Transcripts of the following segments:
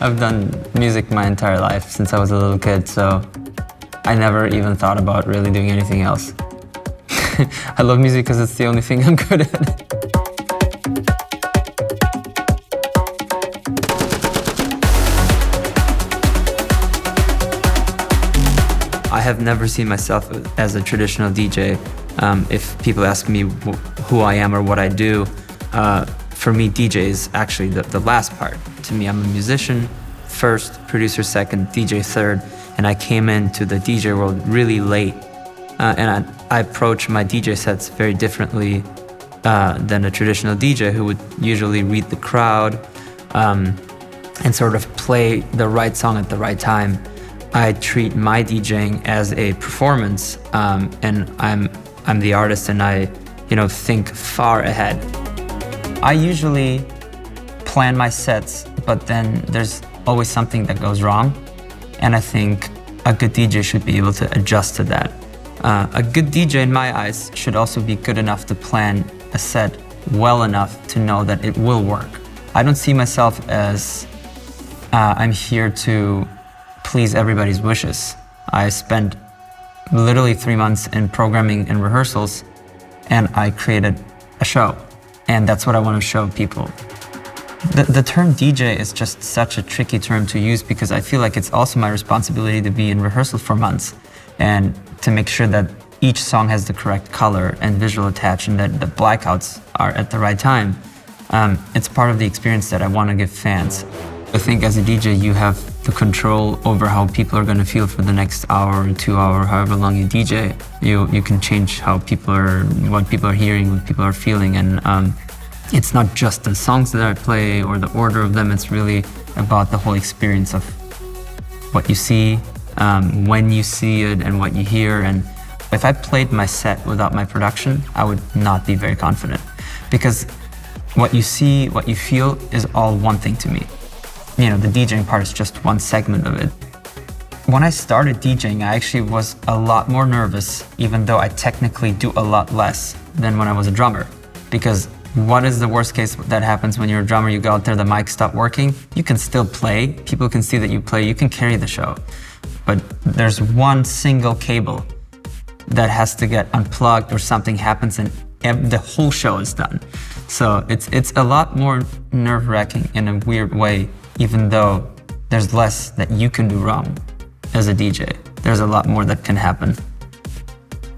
I've done music my entire life since I was a little kid, so I never even thought about really doing anything else. I love music because it's the only thing I'm good at. I have never seen myself as a traditional DJ. If people ask me who I am or what I do, for me, DJ is actually the last part. To me, I'm a musician first, producer second, DJ third, and I came into the DJ world really late. And I approach my DJ sets very differently than a traditional DJ who would usually read the crowd and sort of play the right song at the right time. I treat my DJing as a performance, and I'm the artist, and I, think far ahead. I usually plan my sets, but then there's always something that goes wrong, and I think a good DJ should be able to adjust to that. A good DJ, in my eyes, should also be good enough to plan a set well enough to know that it will work. I don't see myself as I'm here to please everybody's wishes. I spent literally 3 months in programming and rehearsals, and I created a show. And that's what I want to show people. The term DJ is just such a tricky term to use because I feel like it's also my responsibility to be in rehearsal for months and to make sure that each song has the correct color and visual attach and that the blackouts are at the right time. It's part of the experience that I want to give fans. I think as a DJ, you have the control over how people are going to feel for the next hour or 2 hours, however long you DJ. You can change how what people are hearing, what people are feeling, and it's not just the songs that I play or the order of them. It's really about the whole experience of what you see, when you see it, and what you hear. And if I played my set without my production, I would not be very confident because what you see, what you feel is all one thing to me. The DJing part is just one segment of it. When I started DJing, I actually was a lot more nervous, even though I technically do a lot less than when I was a drummer. Because what is the worst case that happens when you're a drummer? You go out there, the mic stopped working. You can still play. People can see that you play. You can carry the show. But there's one single cable that has to get unplugged or something happens and the whole show is done. So it's a lot more nerve-wracking in a weird way. Even though there's less that you can do wrong as a DJ, there's a lot more that can happen.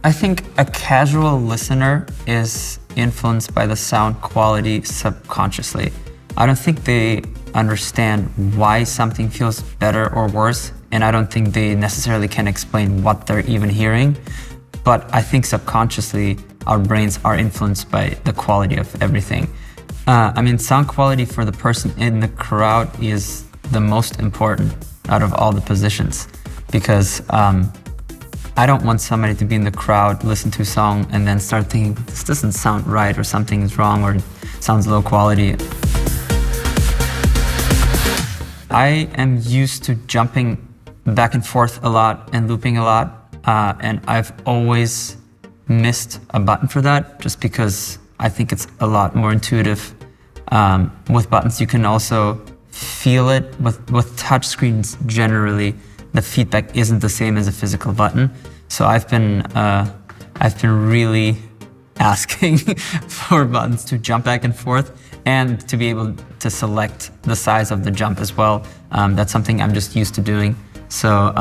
I think a casual listener is influenced by the sound quality subconsciously. I don't think they understand why something feels better or worse, and I don't think they necessarily can explain what they're even hearing. But I think subconsciously, our brains are influenced by the quality of everything. Sound quality for the person in the crowd is the most important out of all the positions because I don't want somebody to be in the crowd, listen to a song, and then start thinking, this doesn't sound right or something is wrong or it sounds low quality. I am used to jumping back and forth a lot and looping a lot, and I've always missed a button for that just because I think it's a lot more intuitive. With buttons, you can also feel it. With touch screens, generally, the feedback isn't the same as a physical button. So I've been really asking for buttons to jump back and forth and to be able to select the size of the jump as well. That's something I'm just used to doing. So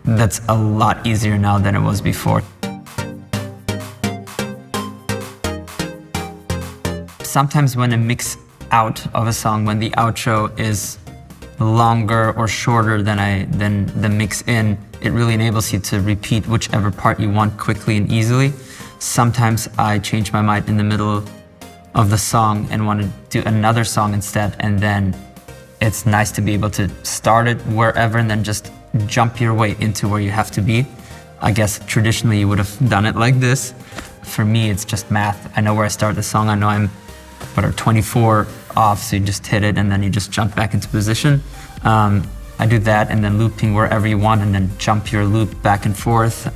that's a lot easier now than it was before. Sometimes when a mix out of a song, when the outro is longer or shorter than the mix in, it really enables you to repeat whichever part you want quickly and easily. Sometimes I change my mind in the middle of the song and want to do another song instead, and then it's nice to be able to start it wherever and then just jump your way into where you have to be. I guess traditionally you would have done it like this. For me, it's just math. I know where I start the song. I know I'm 24 off, so you just hit it and then you just jump back into position. I do that and then looping wherever you want and then jump your loop back and forth.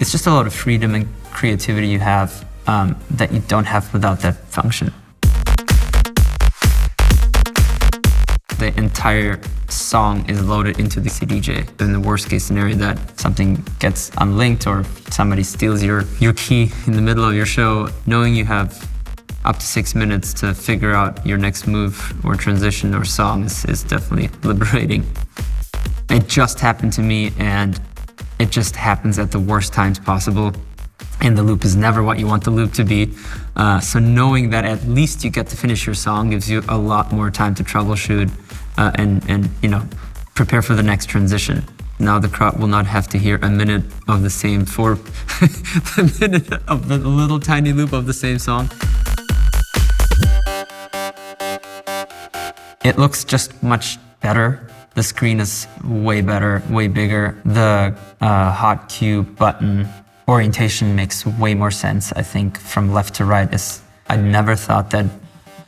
It's just a lot of freedom and creativity you have that you don't have without that function. the entire song is loaded into the CDJ. In the worst case scenario that something gets unlinked or somebody steals your key in the middle of your show, knowing you have up to 6 minutes to figure out your next move or transition or song is definitely liberating. It just happened to me, and it just happens at the worst times possible. And the loop is never what you want the loop to be. So knowing that at least you get to finish your song gives you a lot more time to troubleshoot and prepare for the next transition. Now the crowd will not have to hear a minute of the same a minute of the little tiny loop of the same song. It looks just much better. The screen is way better, way bigger. The hot cue button orientation makes way more sense, I think, from left to right. I never thought that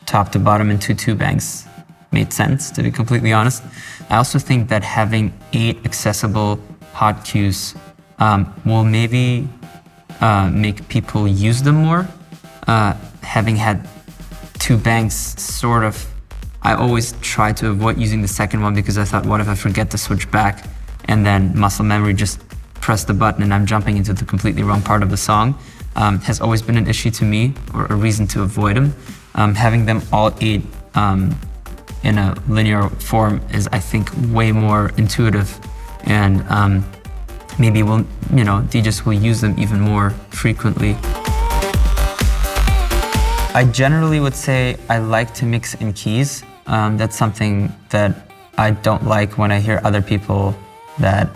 top to bottom in two banks made sense, to be completely honest. I also think that having 8 accessible hot cues will maybe make people use them more. Having had 2 banks, sort of, I always try to avoid using the second one because I thought, what if I forget to switch back and then muscle memory just press the button and I'm jumping into the completely wrong part of the song. Has always been an issue to me, or a reason to avoid them. Having them all 8 in a linear form is, I think, way more intuitive, and maybe DJs will use them even more frequently. I generally would say I like to mix in keys. That's something that I don't like when I hear other people that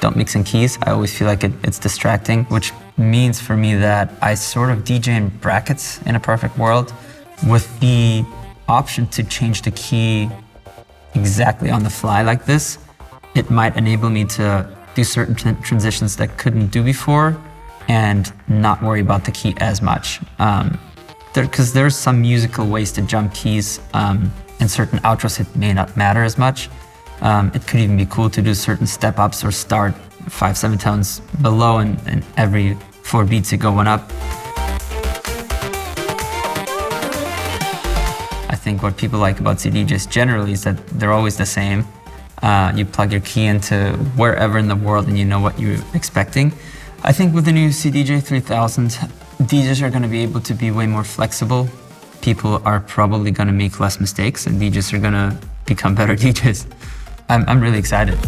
don't mix in keys. I always feel like it's distracting, which means for me that I sort of DJ in brackets in a perfect world, with the option to change the key exactly on the fly like this. It might enable me to do certain transitions that couldn't do before and not worry about the key as much. Because there's some musical ways to jump keys. In certain outros it may not matter as much. It could even be cool to do certain step ups or start 5 semitones below and every 4 beats you go one up. I think what people like about CDJs generally is that they're always the same. You plug your key into wherever in the world and you know what you're expecting. I think with the new CDJ-3000, DJs are going to be able to be way more flexible. People are probably going to make less mistakes and DJs are going to become better DJs. I'm really excited.